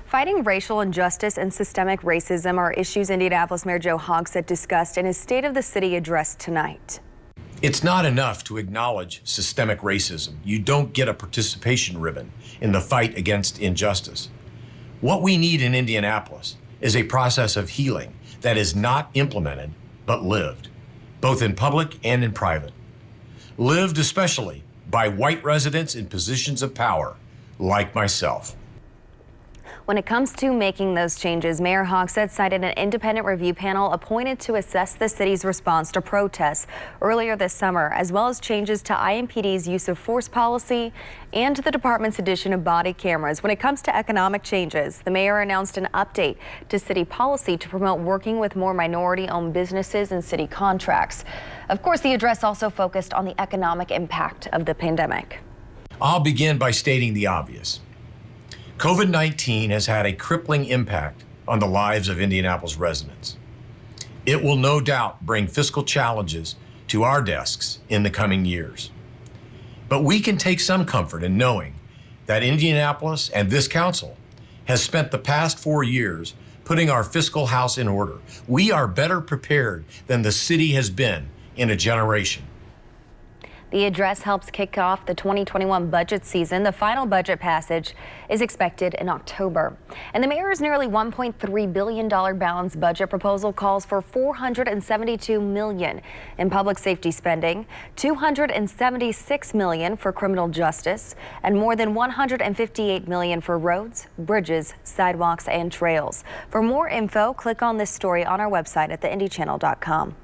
Fighting racial injustice and systemic racism are issues Indianapolis Mayor Joe Hogsett discussed in his State of the City address tonight. It's not enough to acknowledge systemic racism. You don't get a participation ribbon in the fight against injustice. What we need in Indianapolis is a process of healing that is not implemented, but lived, both in public and in private. Lived especially by white residents in positions of power, like myself. When it comes to making those changes, Mayor Hogsett cited an independent review panel appointed to assess the city's response to protests earlier this summer, as well as changes to IMPD's use of force policy and the department's addition of body cameras. When it comes to economic changes, the mayor announced an update to city policy to promote working with more minority-owned businesses and city contracts. Of course, the address also focused on the economic impact of the pandemic. I'll begin by stating the obvious. COVID-19 has had a crippling impact on the lives of Indianapolis residents. It will no doubt bring fiscal challenges to our desks in the coming years. But we can take some comfort in knowing that Indianapolis and this council has spent the past 4 years putting our fiscal house in order. We are better prepared than the city has been in a generation. The address helps kick off the 2021 budget season. The final budget passage is expected in October. And the mayor's nearly $1.3 billion balanced budget proposal calls for $472 million in public safety spending, $276 million for criminal justice, and more than $158 million for roads, bridges, sidewalks, and trails. For more info, click on this story on our website at theindychannel.com.